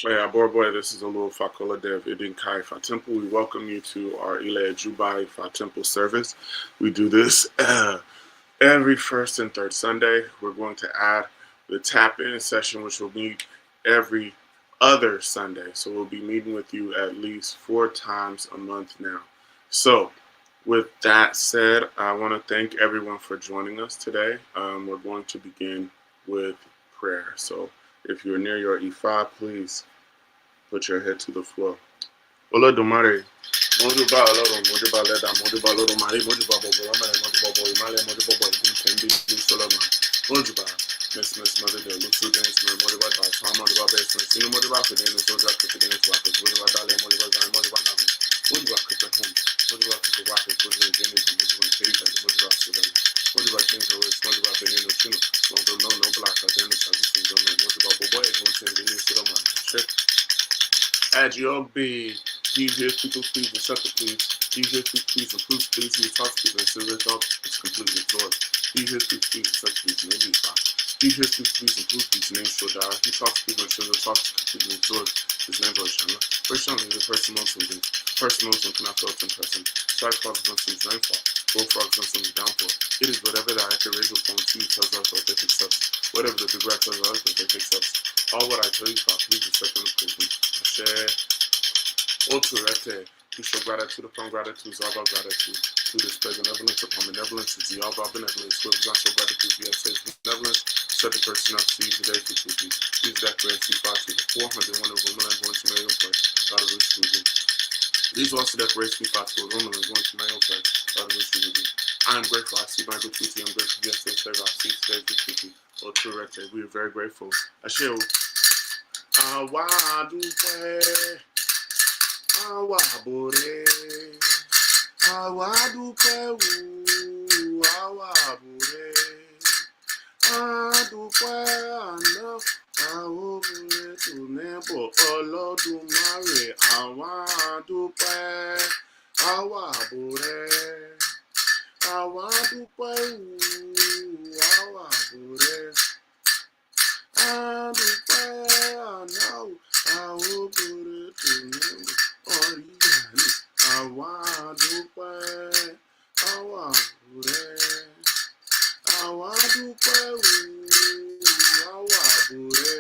Hey, Boy, this is Olu Fakola Dev Idin Kai Fa Temple. We welcome you to our Ile Jubai Fa Temple service. We do this every first and third Sunday. We're going to add the tap in session, which will meet every other Sunday. So we'll be meeting with you at least 4 times a month now. So, with that said, I want to thank everyone for joining us today. We're going to begin with prayer. So, if you're near your E5, please put your head to the floor. Olódùmarè, mọ́júbà ọlọ́run, mọ́júbà lẹ́dà, mọ́júbà olódùmarè, mọ́júbà bọ̀bọ̀ ọmọlẹ̀, mọ́júbà bọ̀ ìmálẹ̀, mọ́júbà bọ̀ ìdún kẹ́ndé ìlú sọlọ́mà, mọ́júbà mẹ́sìmẹ́sì mọ́júbà lóṣù dẹ́nsì mẹ́, mọ́júbà dàtọ́, mọ́júbà bẹ́sẹ̀ sínú, mọ́júbà fìdí ẹni sọ́jà kìtìkì ní ìfọ̀ àkẹ́sì, mọ́júbà dálẹ̀, mọ́júbà gbàmí, mọ́júbà nàbẹ̀, mọ́júbà kìtì hùm, mọ́júbà kìtì wákẹ́, mọ́júbà jẹ́nìtì, mọ́júbà kẹ́rìkà, mọ́júbà sọ̀dọ̀lẹ̀, mọ́júbà jẹ́nsì wẹ̀sì, mọ́júbà bẹ̀rẹ̀ nínú tìǹù, mọ́júbà náà black àjẹ́nì sàbísì ìjọba, mọ́júbà bọ̀bọ̀ ẹ̀gbọ́n tẹ̀ ní sọ́dọ̀mà, Adiobi, DJ people please and shut the please. DJ people please and proof please. He talks to and so it's up. It's completely ignored. DJ people please and shut please and every time. DJ people please and proof please name so die. He talks to and so the talks completely ignored. His name goes Chandler. First Chandler is a person on something. Person on something I felt in person. Side frogs on some rainfall. Bullfrogs on some downpour. It is whatever the accurate radio phone to you tells us what they fix up. Whatever the big rat tells us what they fix up. All what I tell you about, please accept and approve me. I share Ultra to show gratitude upon gratitude is all about gratitude. To display benevolence upon benevolence is the all about benevolence. Who does not show gratitude for yesterday's benevolence? Set the person up to see today for truth. Please declare and see 5 to the 401 of women and going to marry your prayer. God of rich movie. These also declarations be 5 to a woman and going to marry your prayer. God of rich movie. I am grateful. I see my good truth. I'm grateful for yesterday's favor. I see today's good truth. Ultra Rete. We are very grateful. I share. Àwa dúpẹ́, àwa bòrè, àwa dúpẹ́ wù, àwa bòrè, àdúpẹ́ àná, àwa bòrè tó nẹ́bọ̀ Olódùmarè, àwa dúpẹ́, àwa bòrè, àwa dúpẹ́ wù, àwa bòrè. Adúpẹ́ àná àwọn òbòrè tó ní ọ̀ríyàní. Àwa dúpẹ́ àwa bòrè. Àwa dúpẹ́ àwa bòrè.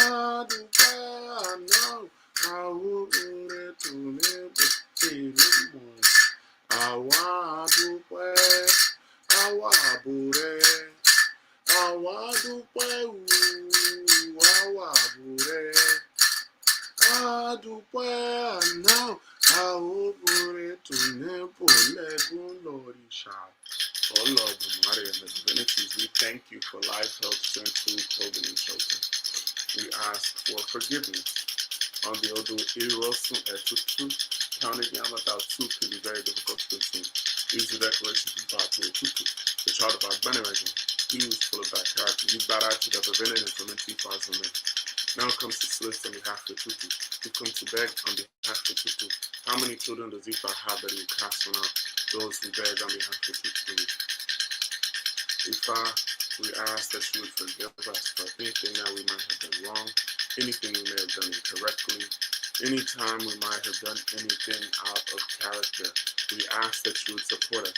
Adúpẹ́ àná àwọn òbòrè tó ní èrè mọ̀. Àwa dúpẹ́ àwa bòrè. Àwa dúpẹ́ àwa bòrè. Adúpẹ́ àná àwọn òbòrè tó nẹ́bọ̀ lẹ́gùn lọ́rìṣà. Olódùmarè and the divinities, we thank you for life, health, strength, food, clothing, and shelter. We ask for forgiveness on the Odo Irosu Etutu, counting down without two can be very difficult to consume. These are declarations from God to Etutu, the child of our Beneregent. He was full of bad character. He bowed out to the prevented and fermented fires of men. Now it comes to solicit on behalf of Tutu. He comes to beg on behalf of Tutu. How many children does Ifa have that he will cast on out? Those who beg on behalf of Tutu. Ifa, we ask that you would forgive us for anything that we might have done wrong, anything we may have done incorrectly, anytime we might have done anything out of character. We ask that you would support us.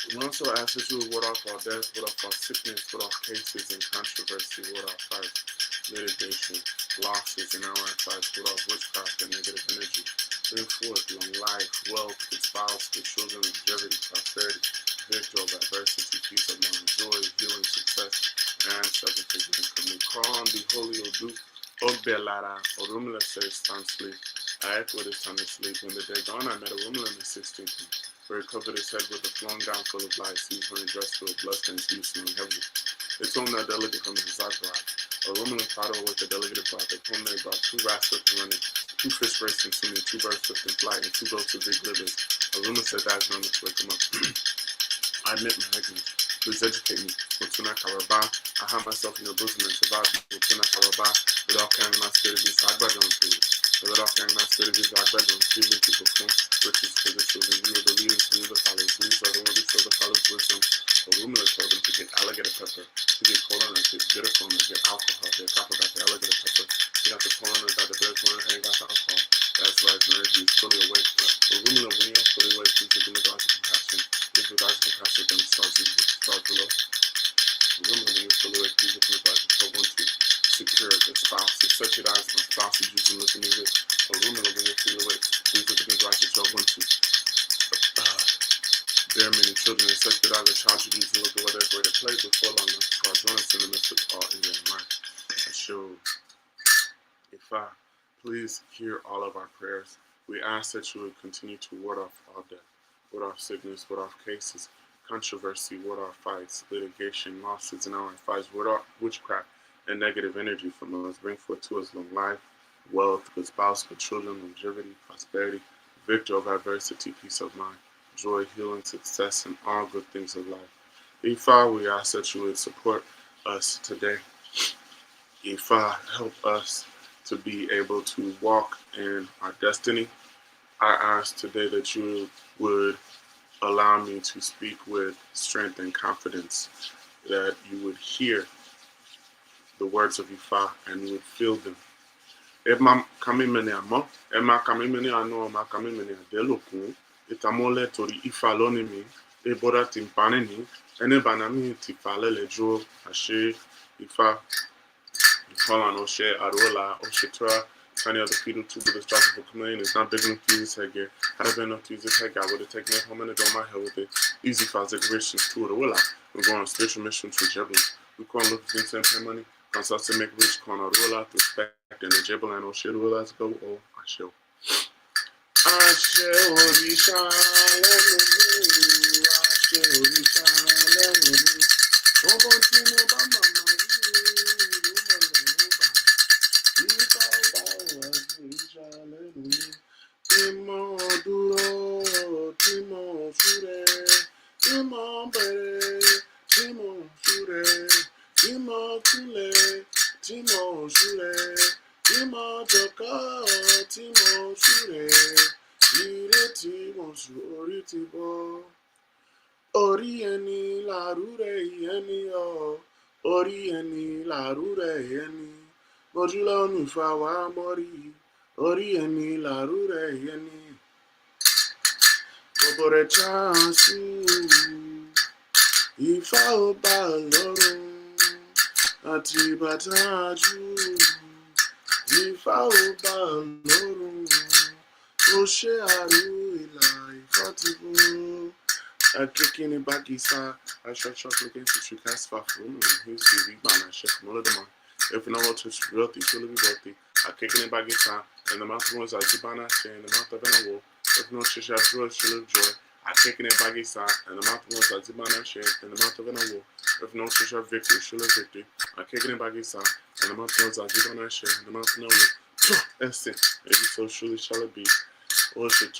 We also ask that you would ward off our death, ward off our sickness, ward off cases and controversy, ward off fights, litigation, losses in our lives, ward off witchcraft and negative energy. Bring forth long life, wealth, good spouse, good children, longevity, prosperity, victory over adversity, peace of mind, joy, healing, success, and seven-figure income. We call on the Holy Odu, Ogbelara, Orumla says, time sleep. I echo this time to sleep. When the day dawned, I met a woman in the 16th. Where he covered his head with a flung down full of lies. He was wearing a dress full of bloodstains. He was smelling heavily. They told him that delegate from his bride. A woman in Prado with the delegate brought. They told him they brought 2 rats swift running, 2 fish racing swimming, 2 birds swift in flight, and 2 goats with big livers. A woman said that is not to wake him up. I admit my ignorance. Please educate me. Mutuna Karaba. I hide myself in your bosom and survive. Mutuna Karaba. Without carrying my spirit of this, I grudge on to you. Without carrying my spirit of this, I grudge on to you. To perform riches to the children. You are the leaders, you are the followers. These are the ones who show the followers wisdom. A rumor told them to get alligator pepper, to get cola and to get a phone, to get alcohol. They talk about the alligator Jesus, look like the one to secure the spouses. Such it as my spouse is using looking at it. A room and a window to the way. Please look at the like the one to bear many children, and such that as a child you using look at whatever way to play before long enough to call join us in the midst of all in their life. I show if I please hear all of our prayers. We ask that you would continue to ward off all death, ward off sickness, ward off cases, controversy, ward off fights, litigation, lawsuits, and our fights, ward off witchcraft and negative energy from us. Bring forth to us long life, wealth, good spouse, good children, longevity, prosperity, victory over adversity, peace of mind, joy, healing, success, and all good things of life. Ifa, we ask that you would support us today. Ifa, help us to be able to walk in our destiny. I ask today that you would allow me to speak with strength and confidence, that you would hear the words of Ifa and you would feel them. Emma kamimene amo, Emma kamimene ano, Emma kamimene adelokun, itamole tori Ifa lonimi, ebora timpaneni, ene banami tifale lejo, ashe Ifa. Call on Oshe, Arola, Oshetra, tiny other fetal tube with a strap of a chameleon. It's not big enough to use his headgear. Had I been enough to use this headgear, I would have taken it home and adorned my head with it. Easy files, decorations to it. Arola, we're going on spiritual mission to Jebel. We call on looking for pay money. Consult to make rich, call on Arola, to respect and the Jebel and Oshe, Arola, go, oh, Ashe. Ashe, Orisha, Lenonu, Ashe, Orisha, Lenonu. Obo tí mo bá màmá yìí ló mọ̀ lọ́wọ́ tí mo dúró tí mo súré tí mo bẹ̀rẹ̀ tí mo súré tí mo kúnlẹ̀ tí mo súré tí mo jókòó tí mo súré ire tí mo sùn orí ti bọ́. Orí ẹni làrúrẹ ẹni ọ, orí ẹni làrúrẹ ẹni, mojú lọ́nù fàwa mọ́rí, orí ẹni làrúrẹ ẹni. Gbogbo rẹ̀ ṣáàṣù, Ifá ọba Ọlọ́run, àti bàtà jù, Ifá ọba Ọlọ́run, ó ṣe àrú ìlà Ifá ti bọ́. Kicking it back inside, I shut looking to you cast far from me. Here's the week man, I check more of them. If you know what to wealthy, feel it wealthy. I kicking it back inside, and the mouth of ones I jibana say, and the mouth of an award. If no shisha joy, she'll joy. I kicking it back inside, and the mouth of ones I jibana say, and the mouth of an award. If no shisha victory, she'll victory. I kicking it back inside, and the mouth of ones I jibana say, and the mouth of an award. That's it. Maybe so surely shall it be. Or should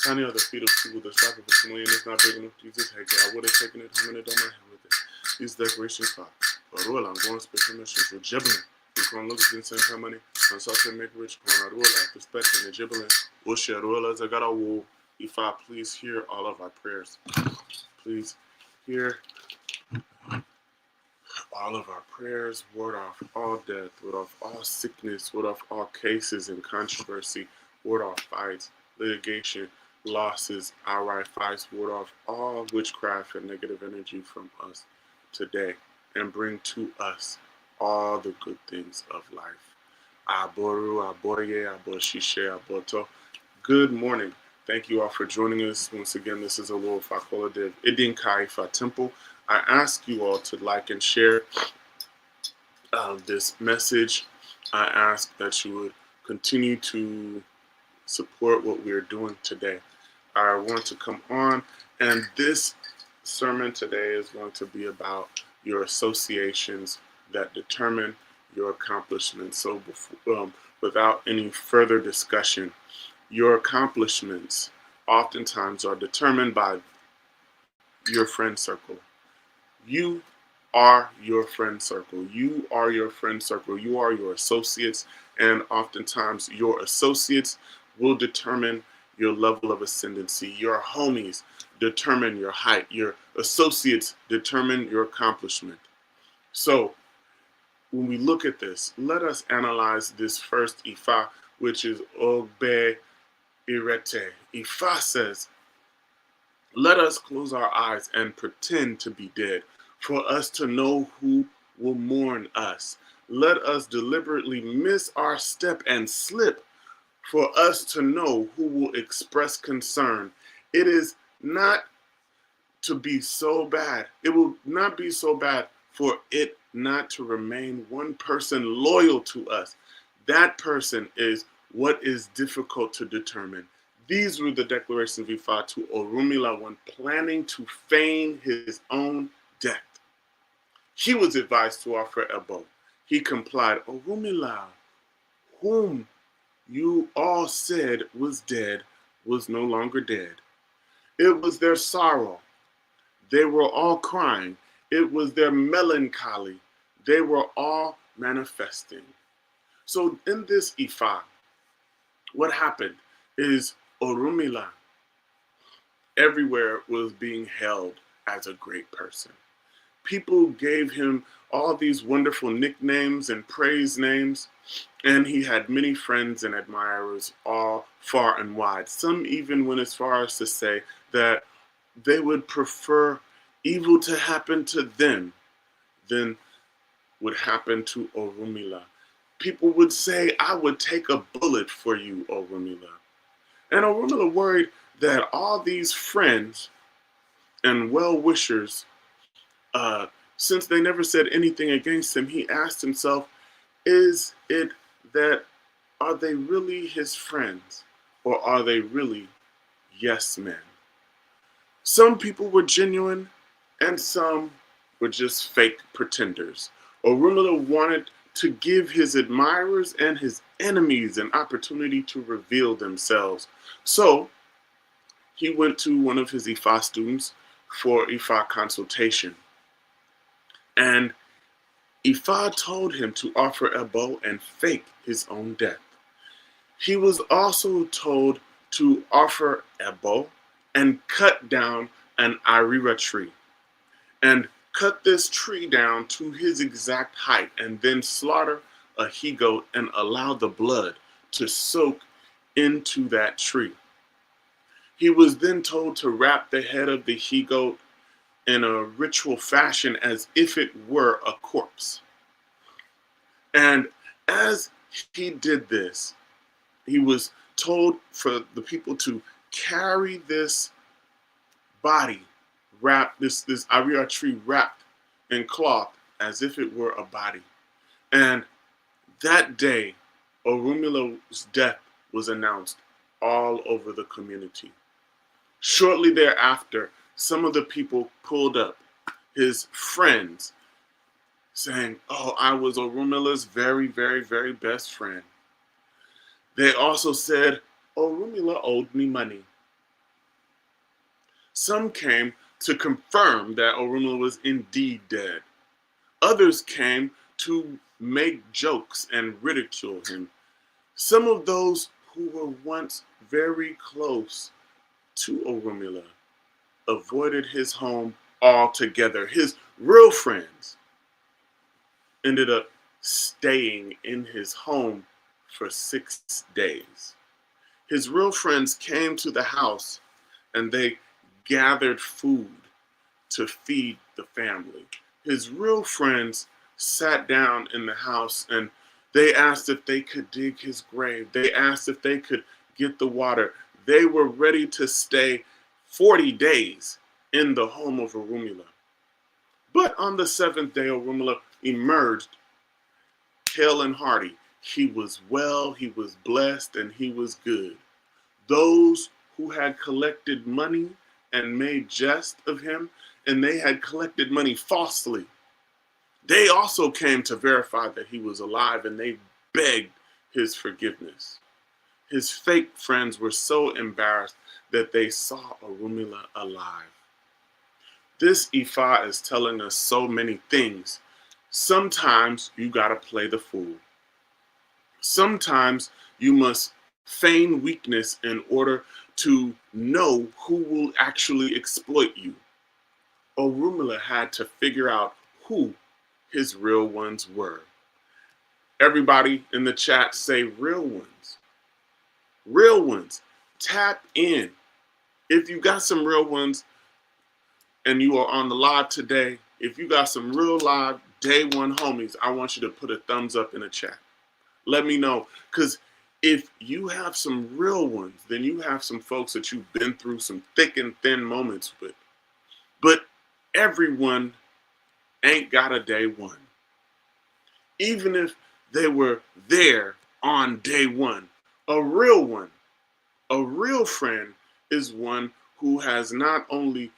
tiny other feet of two with a strap of a chameleon is not big enough to use this headgear. I would have taken it home and adorned my head with it. These decorations for Arola, I'm going special missions for Jibbling. We can look at the same money, consult and make rich, on Arola, respect and the Jibbling. Oshe Arola, Zagara, if I please hear all of our prayers. Please hear all of our prayers, ward off all death, ward off all sickness, ward off all cases and controversy, ward off fights, litigation, losses, outright fights, ward off all witchcraft and negative energy from us today, and bring to us all the good things of life. Aboru, Aboye, Aboshishe, Aboto. Good morning. Thank you all for joining us. Once again, this is Olo Fakola Dev Idinkai Fa Temple. I ask you all to like and share this message. I ask that you would continue to support what we're doing today. I want to come on, and this sermon today is going to be about your associations that determine your accomplishments. So without any further discussion, your accomplishments oftentimes are determined by your friend circle. You are your friend circle. You are your friend circle. You are your associates, and oftentimes your associates will determine your level of ascendancy. Your homies determine your height. Your associates determine your accomplishment. So when we look at this, let us analyze this first Ifa, which is Ogbe Irete. Ifa says, let us close our eyes and pretend to be dead for us to know who will mourn us. Let us deliberately miss our step and slip for us to know who will express concern. It is not to be so bad. It will not be so bad for it not to remain one person loyal to us. That person is what is difficult to determine. These were the declarations of Ifa to Orunmila when planning to feign his own death. He was advised to offer Ebo. He complied. Orunmila, whom you all said was dead, was no longer dead. It was their sorrow. They were all crying. It was their melancholy. They were all manifesting. So in this Ifa, what happened is Orunmila everywhere was being held as a great person. People gave him all these wonderful nicknames and praise names, and he had many friends and admirers all far and wide. Some even went as far as to say that they would prefer evil to happen to them than would happen to Orunmila. People would say, I would take a bullet for you, Orunmila. And Orunmila worried that all these friends and well-wishers, since they never said anything against him, he asked himself, is it that, are they really his friends, or are they really yes men? Some people were genuine, and some were just fake pretenders. Orunmila wanted to give his admirers and his enemies an opportunity to reveal themselves. So he went to one of his Ifa students for Ifa consultation. And Ifa told him to offer Ebo and fake his own death. He was also told to offer Ebo and cut down an Arira tree. And cut this tree down to his exact height and then slaughter a he-goat and allow the blood to soak into that tree. He was then told to wrap the head of the he-goat in a ritual fashion as if it were a corpse. And as he did this, he was told for the people to carry this body wrapped, this Arira tree wrapped in cloth as if it were a body. And that day, Orunmila's death was announced all over the community. Shortly thereafter, some of the people pulled up, his friends, saying, oh, I was Orunmila's very, very, very best friend. They also said, Orunmila owed me money. Some came to confirm that Orunmila was indeed dead. Others came to make jokes and ridicule him. Some of those who were once very close to Orunmila avoided his home altogether. His real friends ended up staying in his home for 6 days. His real friends came to the house and they gathered food to feed the family. His real friends sat down in the house and they asked if they could dig his grave. They asked if they could get the water. They were ready to stay 40 days in the home of Orunmila. But on the 7th day, Orunmila emerged hale and hearty. He was well, he was blessed, and he was good. Those who had collected money and made jest of him, and they had collected money falsely, they also came to verify that he was alive, and they begged his forgiveness. His fake friends were so embarrassed that they saw Orunmila alive. This Ifa is telling us so many things. Sometimes you gotta play the fool. Sometimes you must feign weakness in order to know who will actually exploit you. Orunmila had to figure out who his real ones were. Everybody in the chat say real ones. Real ones. Tap in. If you got some real ones and you are on the live today, If you got some real live day one homies, I want you to put a thumbs up in the chat. Let me know. Because if you have some real ones, then you have some folks that you've been through some thick and thin moments with. But everyone ain't got a day one. Even if they were there on day one, a real friend is one who has not only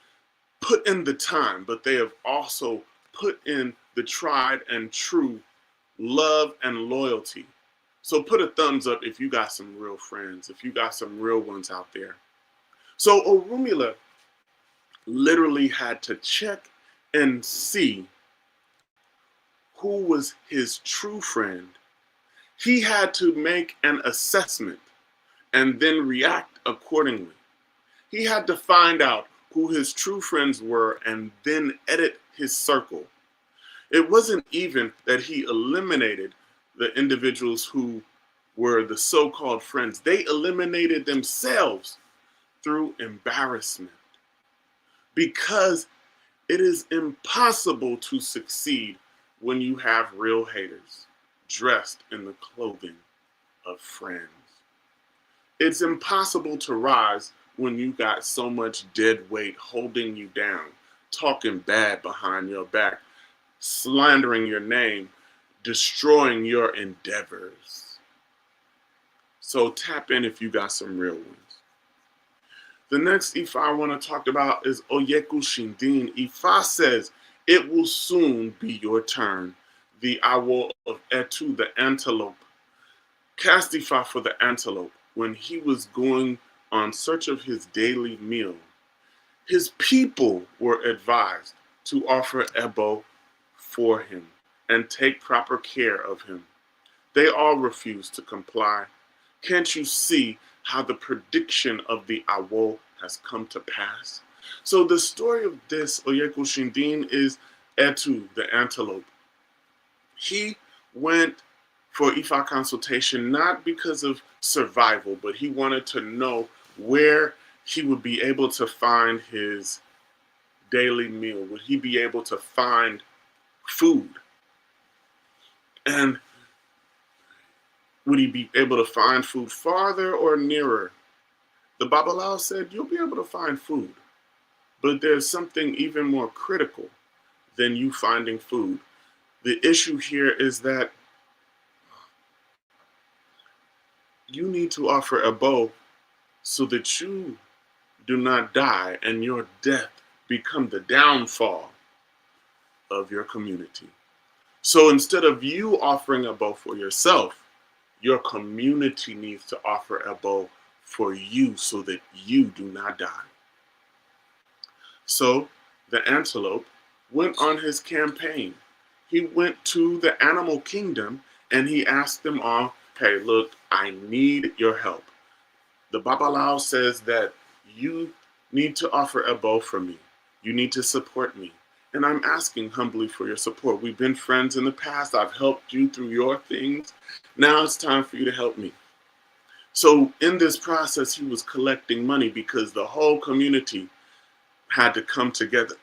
put in the time, but they have also put in the tried and true love and loyalty. So put a thumbs up if you got some real friends, if you got some real ones out there. So Orunmila literally had to check and see who was his true friend. He had to make an assessment and then react accordingly. He had to find out who his true friends were and then edit his circle. It wasn't even that he eliminated the individuals who were the so-called friends. They eliminated themselves through embarrassment, because it is impossible to succeed when you have real haters dressed in the clothing of friends. It's impossible to rise when you got so much dead weight holding you down, talking bad behind your back, slandering your name, destroying your endeavors. So tap in if you got some real ones. The next Ifa I want to talk about is Oyeku Shindin. Ifa says, it will soon be your turn. The Awo of Etu, the antelope. Cast Ifa for the antelope. When he was going on search of his daily meal, his people were advised to offer Ebo for him and take proper care of him. They all refused to comply. Can't you see how the prediction of the Awo has come to pass? So the story of this Oyeku Shindin is Etu, the antelope. He went for Ifa consultation not because of survival, but he wanted to know where he would be able to find his daily meal. Would he be able to find food? And would he be able to find food farther or nearer? The Babalawo said, you'll be able to find food, but there's something even more critical than you finding food. The issue here is that you need to offer Ebo so that you do not die and your death become the downfall of your community. So instead of you offering Ebo for yourself, your community needs to offer Ebo for you so that you do not die. So the antelope went on his campaign. He went to the animal kingdom and he asked them all, hey, look, I need your help. The Babalawo says that you need to offer Ebo for me. You need to support me. And I'm asking humbly for your support. We've been friends in the past. I've helped you through your things. Now it's time for you to help me. So in this process, he was collecting money because the whole community had to come together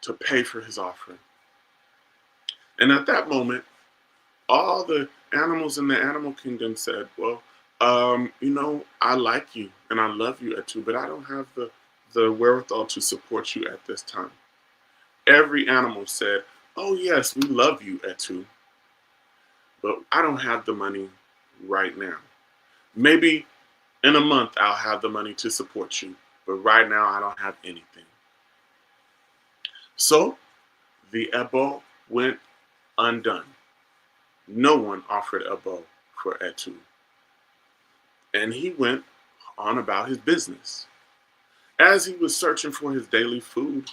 to pay for his offering. And at that moment, all the animals in the animal kingdom said, well, I like you and I love you, Etu, but I don't have the wherewithal to support you at this time. Every animal said, oh yes, we love you, Etu, but I don't have the money right now. Maybe in a month I'll have the money to support you, but right now I don't have anything. So the Ebo went undone. No one offered Ebo for Etu. And he went on about his business. As he was searching for his daily food,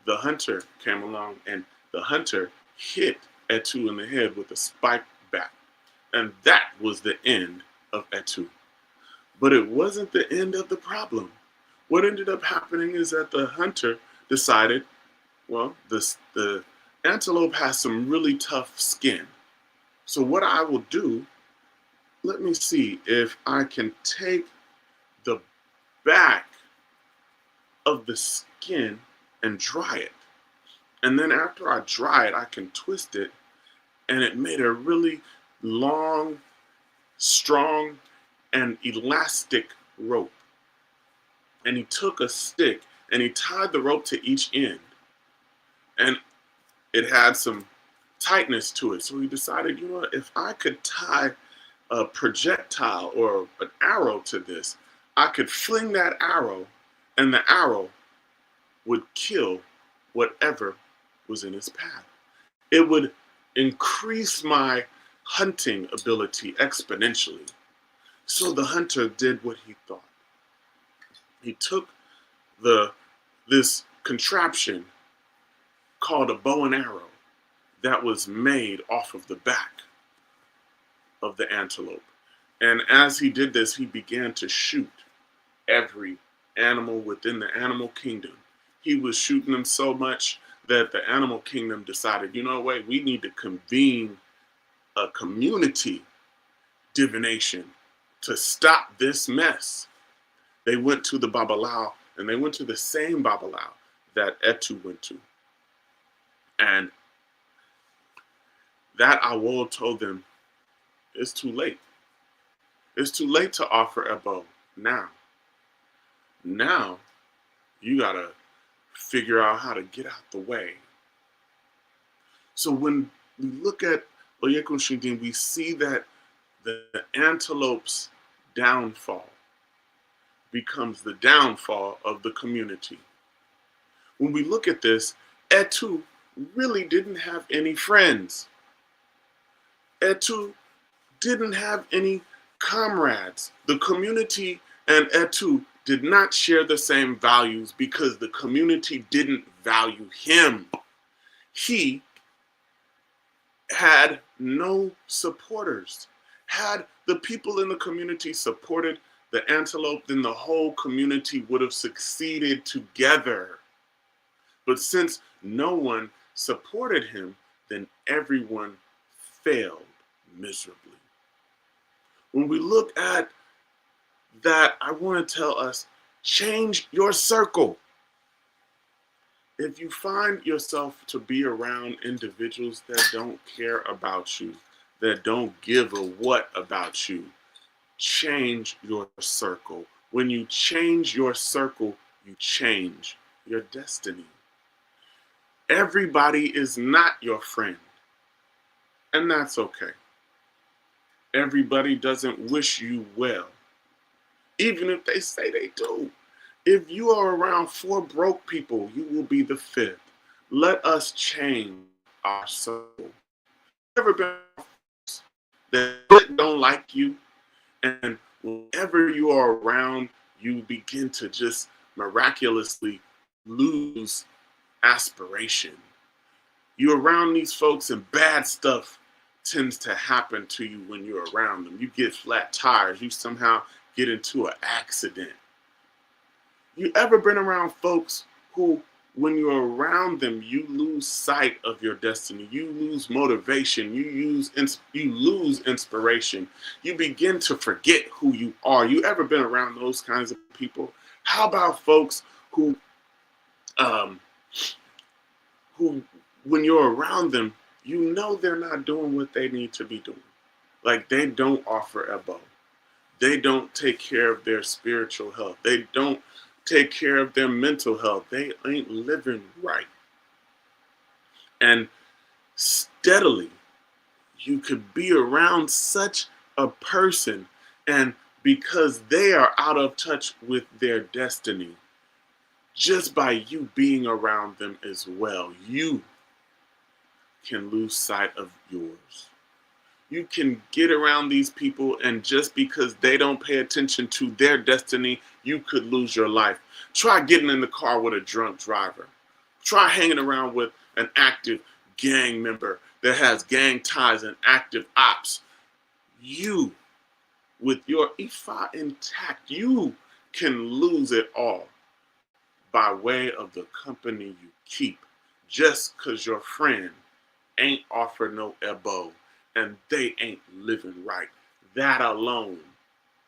the hunter came along and the hunter hit Etu in the head with a spiked bat. And that was the end of Etu. But it wasn't the end of the problem. What ended up happening is that the hunter decided, well, the antelope has some really tough skin. So what I will do, let me see if I can take the back of the skin and dry it. And then after I dry it, I can twist it, and it made a really long, strong, and elastic rope. And he took a stick and he tied the rope to each end. And it had some tightness to it. So he decided, you know what, if I could tie a projectile or an arrow to this, I could fling that arrow and the arrow would kill whatever was in his path. It would increase my hunting ability exponentially. So the hunter did what he thought. He took this contraption called a bow and arrow that was made off of the back of the antelope. And as he did this, he began to shoot every animal within the animal kingdom. He was shooting them so much that the animal kingdom decided, you know what, we need to convene a community divination to stop this mess. They went to the Babalawo, and they went to the same Babalawo that Etu went to. And that Awo told them, it's too late. It's too late to offer Ebo now. Now, you gotta figure out how to get out the way. So when we look at Oyekun Shindin, we see that the antelope's downfall becomes the downfall of the community. When we look at this, Etu really didn't have any friends. Etu didn't have any comrades. The community and Etu did not share the same values because the community didn't value him. He had no supporters. Had the people in the community supported the antelope, then the whole community would have succeeded together. But since no one supported him, then everyone failed miserably. When we look at that, I want to tell us, change your circle. If you find yourself to be around individuals that don't care about you, that don't give a what about you, change your circle. When you change your circle, you change your destiny. Everybody is not your friend, and that's okay. Everybody doesn't wish you well, even if they say they do. If you are around 4 broke people, you will be the 5th. Let us change our circle. Ever been that don't like you, and whenever you are around, you begin to just miraculously lose aspiration. You're around these folks, and bad stuff tends to happen to you when you're around them. You get flat tires. You somehow get into an accident. You ever been around folks who, when you're around them, you lose sight of your destiny. You lose motivation. You lose inspiration. You begin to forget who you are. You ever been around those kinds of people? How about folks who when you're around them, you know they're not doing what they need to be doing. Like, they don't offer Ebo. They don't take care of their spiritual health. They don't take care of their mental health. They ain't living right. And steadily, you could be around such a person, and because they are out of touch with their destiny, just by you being around them as well, you can lose sight of yours. You can get around these people, and just because they don't pay attention to their destiny, you could lose your life. Try getting in the car with a drunk driver. Try hanging around with an active gang member that has gang ties and active ops. You, with your Ifa intact, you can lose it all by way of the company you keep, just because your friend ain't offer no Ebo and they ain't living right. That alone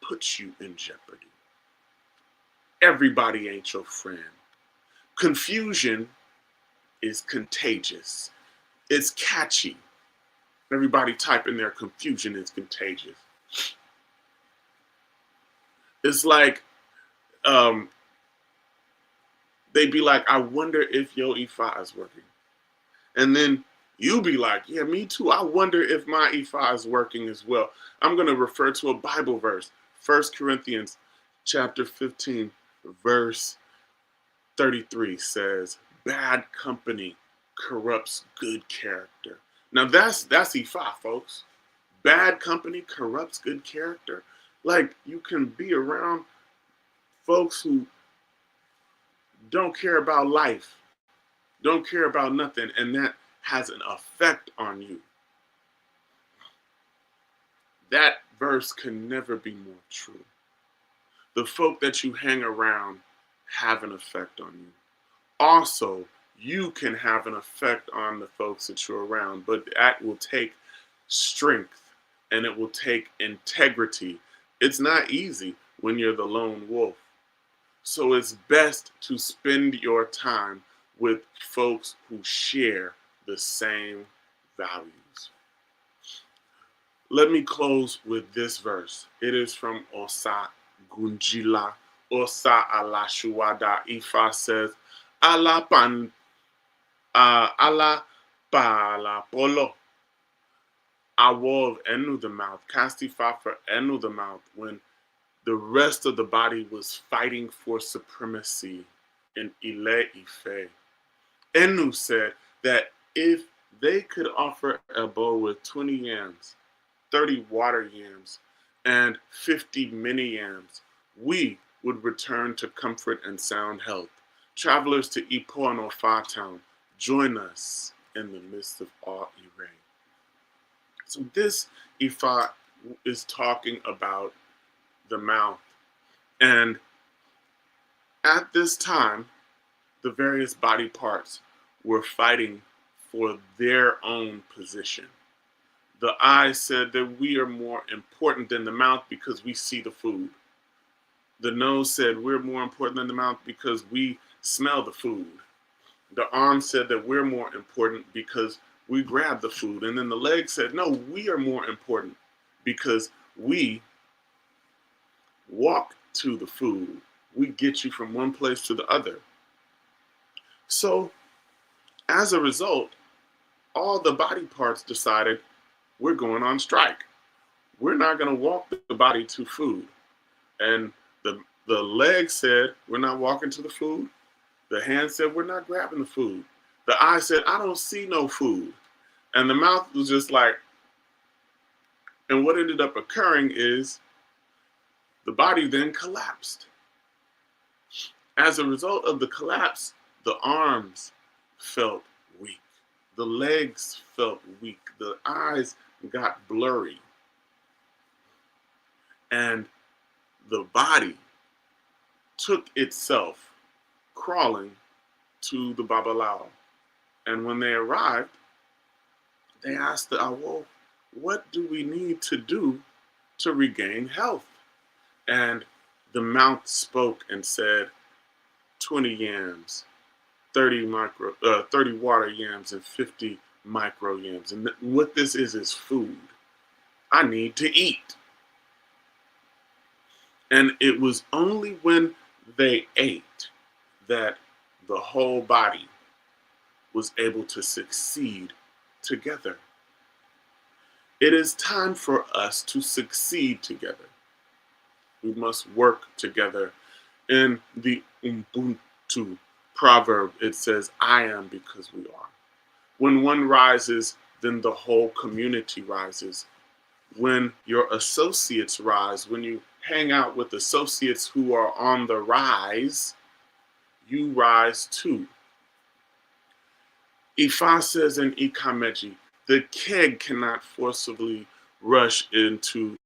puts you in jeopardy. Everybody ain't your friend. Confusion is contagious. It's catchy. Everybody type in their confusion is contagious. It's like um, they'd be like, I wonder if your E5 is working. And then you be like, yeah, me too. I wonder if my E5 is working as well. I'm going to refer to a Bible verse, 1 Corinthians chapter 15, verse 33 says, bad company corrupts good character. Now that's E5, folks. Bad company corrupts good character. Like, you can be around folks who don't care about life, don't care about nothing, and that has an effect on you. That verse can never be more true. The folk that you hang around have an effect on you. Also, you can have an effect on the folks that you're around, but that will take strength and it will take integrity. It's not easy when you're the lone wolf. So it's best to spend your time with folks who share the same values. Let me close with this verse. It is from Osa Gunjila. Osa Alashuwada Ifa says, Allah pan Allah pala polo. Awo of Enu the mouth. Castifa for Enu the mouth when the rest of the body was fighting for supremacy in Ile Ife. Enu said that if they could offer a bowl with 20 yams, 30 water yams, and 50 mini yams, we would return to comfort and sound health. Travelers to Ipoh and Ofa town, join us in the midst of all Ire. So this Ifa is talking about the mouth. And at this time, the various body parts were fighting for their own position. The eye said that we are more important than the mouth because we see the food. The nose said we're more important than the mouth because we smell the food. The arm said that we're more important because we grab the food. And then the leg said, no, we are more important because we walk to the food. We get you from one place to the other. So as a result, all the body parts decided we're going on strike. We're not going to walk the body to food. And the leg said, we're not walking to the food. The hand said, we're not grabbing the food. The eye said, I don't see no food. And the mouth was just like, and what ended up occurring is the body then collapsed. As a result of the collapse, the arms felt weak. The legs felt weak. The eyes got blurry. And the body took itself crawling to the Babalawo. And when they arrived, they asked the Awo, what do we need to do to regain health? And the mouth spoke and said, 20 yams, 30 water yams, and 50 micro yams. And what this is food. I need to eat. And it was only when they ate that the whole body was able to succeed together. It is time for us to succeed together. We must work together. In the Ubuntu proverb, it says, I am because we are. When one rises, then the whole community rises. When your associates rise, when you hang out with associates who are on the rise, you rise too. Ifa says in Ikameji, the keg cannot forcibly rush into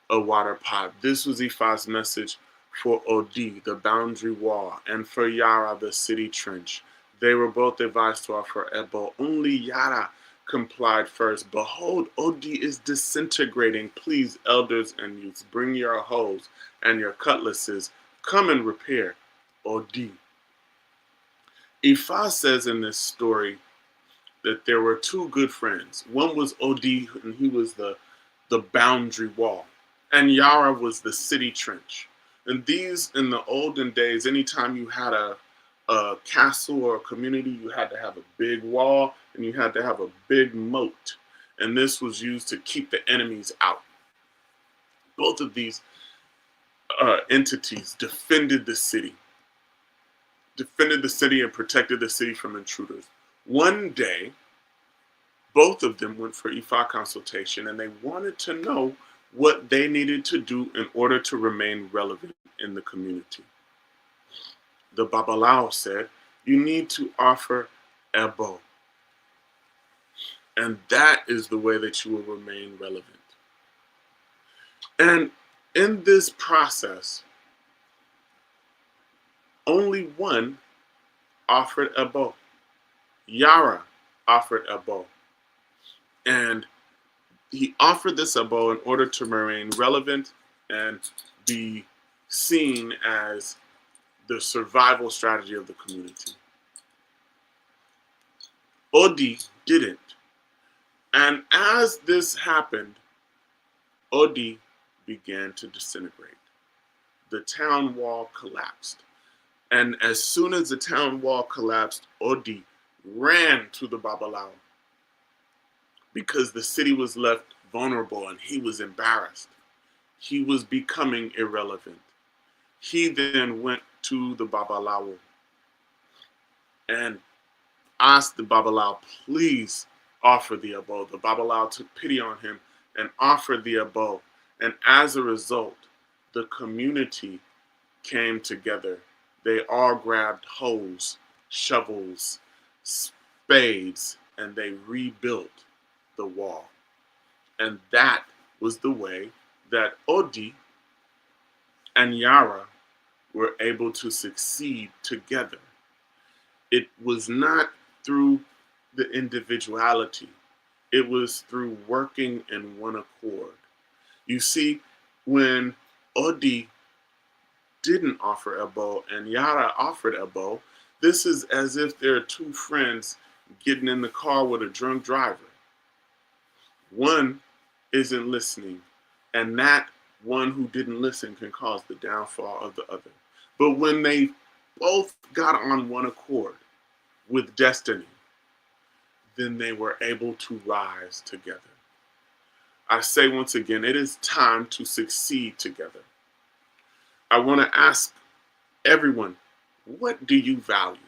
a water pot. This was Ifa's message for Odi, the boundary wall, and for Yara, the city trench. They were both advised to offer Ebo. Only Yara complied first. Behold, Odi is disintegrating. Please, elders and youths, bring your hoes and your cutlasses. Come and repair Odi. Ifa says in this story that there were two good friends. One was Odi, and he was the boundary wall, and Yara was the city trench. And these, in the olden days, anytime you had a castle or a community, you had to have a big wall and you had to have a big moat. And this was used to keep the enemies out. Both of these entities defended the city and protected the city from intruders. One day, both of them went for Ifa consultation and they wanted to know what they needed to do in order to remain relevant in the community. The Babalao said, you need to offer Ebo. And that is the way that you will remain relevant. And in this process, only one offered Ebo. Yara offered Ebo. And he offered this Ebo in order to remain relevant and be seen as the survival strategy of the community. Odi didn't. And as this happened, Odi began to disintegrate. The town wall collapsed. And as soon as the town wall collapsed, Odi ran to the Babalao because the city was left vulnerable and he was embarrassed. He was becoming irrelevant. He then went to the Babalao and asked the Babalao, please offer the Ebo. The Babalao took pity on him and offered the Ebo. And as a result, the community came together. They all grabbed hoes, shovels, spades, and they rebuilt the wall. And that was the way that Odi and Yara were able to succeed together. It was not through the individuality. It was through working in one accord. You see, when Odi didn't offer Ebo and Yara offered Ebo, this is as if there are two friends getting in the car with a drunk driver. One isn't listening, and that one who didn't listen can cause the downfall of the other. But when they both got on one accord with destiny, then they were able to rise together. I say once again, it is time to succeed together. I want to ask everyone, what do you value?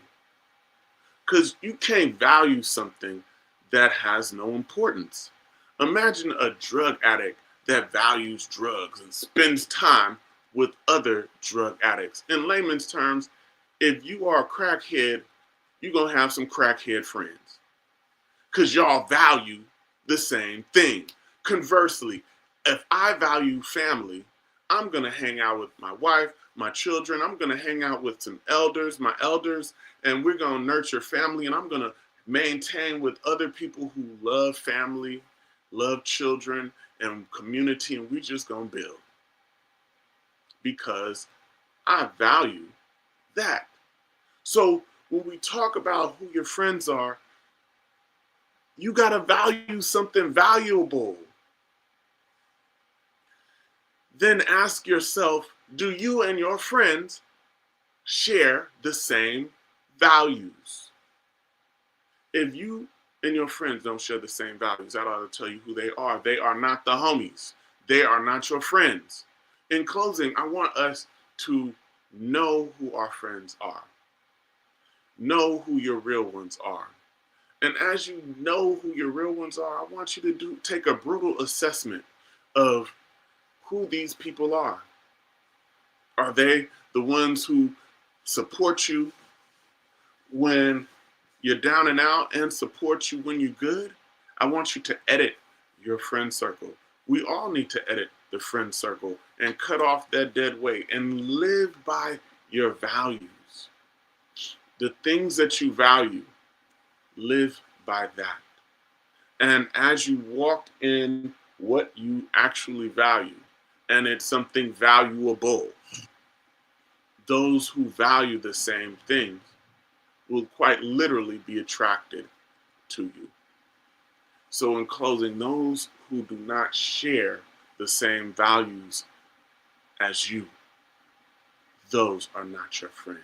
Because you can't value something that has no importance. Imagine a drug addict that values drugs and spends time with other drug addicts. In layman's terms, if you are a crackhead, you're going to have some crackhead friends because y'all value the same thing. Conversely, if I value family, I'm going to hang out with my wife, my children. I'm going to hang out with some elders, my elders, and we're going to nurture family. And I'm going to maintain with other people who love family, love children, and community. And we're just going to build because I value that. So when we talk about who your friends are, you got to value something valuable. Then ask yourself, do you and your friends share the same values? If you and your friends don't share the same values, that ought to tell you who they are. They are not the homies. They are not your friends. In closing, I want us to know who our friends are. Know who your real ones are. And as you know who your real ones are, I want you to take a brutal assessment of who these people are. Are they the ones who support you when you're down and out and support you when you're good? I want you to edit your friend circle. We all need to edit the friend circle and cut off that dead weight and live by your values. The things that you value, live by that. And as you walk in what you actually value, and it's something valuable, those who value the same things will quite literally be attracted to you. So, in closing, those who do not share the same values as you, those are not your friends.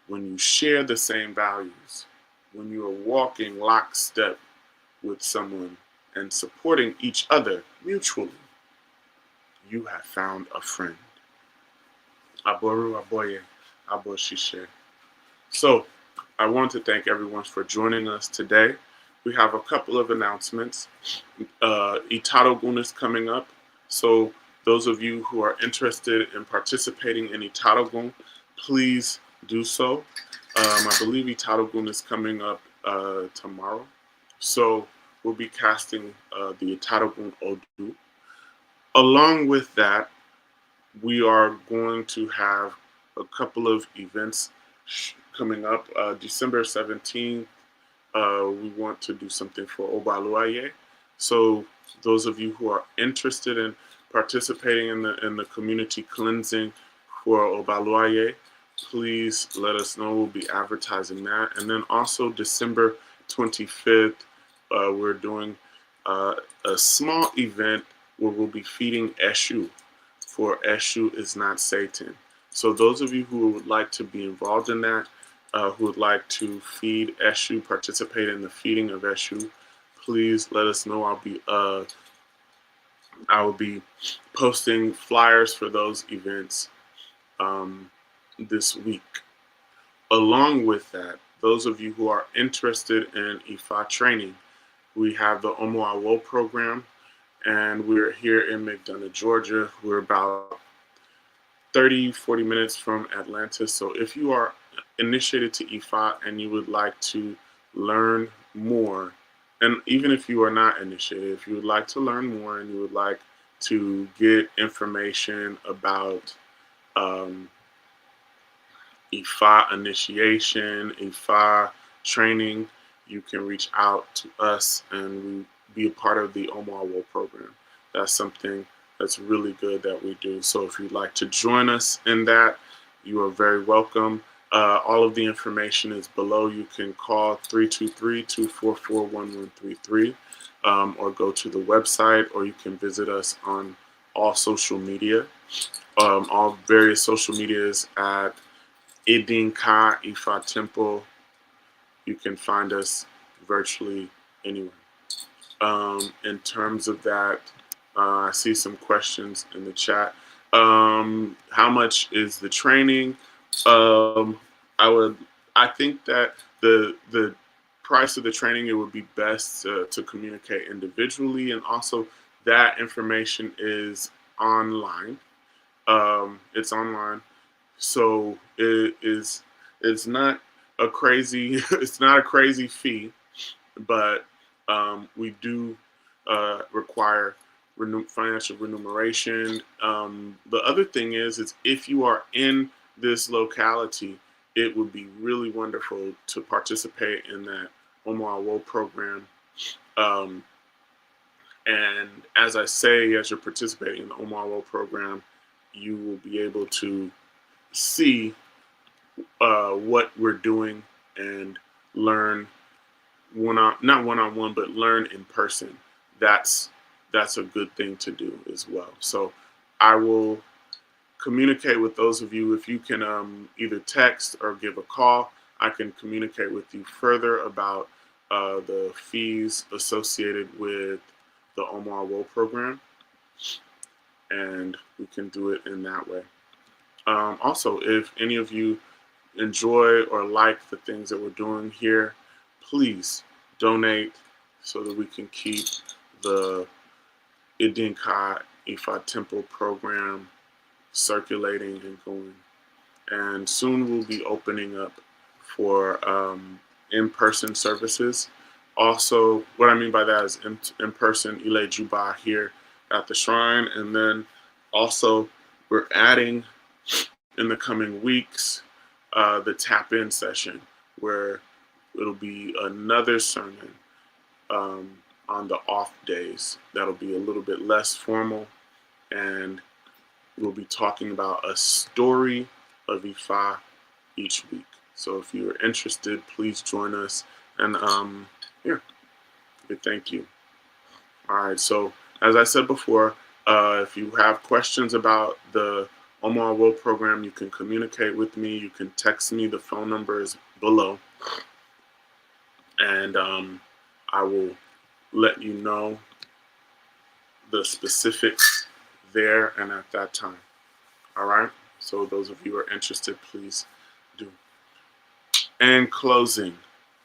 When you share the same values, when you are walking lockstep with someone and supporting each other mutually, you have found a friend. Aboru Aboye, Aboshishe. So, I want to thank everyone for joining us today. We have a couple of announcements. Itarogun is coming up. So, those of you who are interested in participating in Itarogun, please do so. I believe Itarogun is coming up tomorrow. So, we'll be casting the Itarogun Odu. Along with that, we are going to have a couple of events coming up. December 17th, we want to do something for Obaluaye. So those of you who are interested in participating in the community cleansing for Obaluaye, please let us know. We'll be advertising that. And then also December 25th, we're doing a small event where we'll be feeding Eshu, for Eshu is not Satan. So those of you who would like to be involved in that, who would like to feed Eshu, participate in the feeding of Eshu, please let us know. I will be posting flyers for those events this week. Along with that, those of you who are interested in IFA training, we have the Omoawo program, and we're here in McDonough, Georgia. We're about 30-40 minutes from Atlanta. So if you are initiated to IFA and you would like to learn more, and even if you are not initiated, if you would like to learn more and you would like to get information about IFA initiation, IFA training, you can reach out to us and be a part of the Omoawo program. That's something that's really good that we do. So if you'd like to join us in that, you are very welcome. All of the information is below. You can call 323-244-1133 or go to the website, or you can visit us on all social media. All various social medias at Idinka Ifa Temple. You can find us virtually anywhere. In terms of that, I see some questions in the chat. How much is the training? I think that the price of the training, it would be best to communicate individually, and also that information is online. It's online, so it's not a crazy it's not a crazy fee, but we do require financial remuneration. The other thing is if you are in this locality, it would be really wonderful to participate in that Omoawo program. And as I say, as you're participating in the Omoawo program, you will be able to see what we're doing and learn not one-on-one, but learn in person. That's a good thing to do as well. So I will communicate with those of you. If you can either text or give a call, I can communicate with you further about the fees associated with the Omoawo program, and we can do it in that way. Also, if any of you enjoy or like the things that we're doing here, please donate so that we can keep the Idinka Ifa Temple program circulating and going. And soon we'll be opening up for in-person services. Also, what I mean by that is in-person Ile Juba here at the shrine. And then also we're adding in the coming weeks the tap-in session, where it'll be another sermon on the off days. That'll be a little bit less formal, and we'll be talking about a story of Ifa each week. So if you're interested, please join us. And yeah, we thank you. All right. So as I said before, if you have questions about the Omar World program, you can communicate with me. You can text me. The phone number is below, and I will let you know the specifics there and at that time. All right. So those of you who are interested, please do. In closing,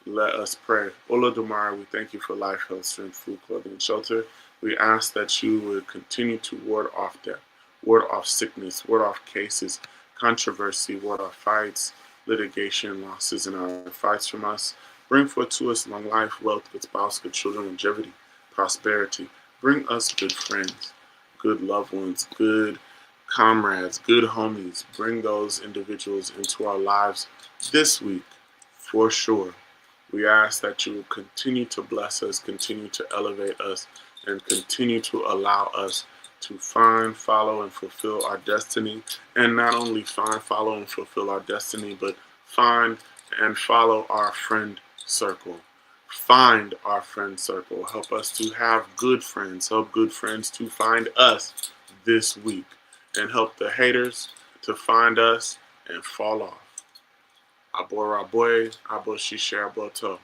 let us pray. Olodumare, we thank you for life, health, strength, food, clothing, and shelter. We ask that you would continue to ward off death, ward off sickness, ward off cases, controversy, ward off fights, litigation, losses in our fights from us. Bring forth to us long life, wealth, good spouse, good children, longevity, prosperity. Bring us good friends, good loved ones, good comrades, good homies. Bring those individuals into our lives this week for sure. We ask that you will continue to bless us, continue to elevate us, and continue to allow us to find, follow, and fulfill our destiny. And not only find, follow, and fulfill our destiny, but find and follow our friend circle. Find our friend circle. Help us to have good friends. Help good friends to find us this week. And help the haters to find us and fall off. Aboraboy, Aboshisha Aboto.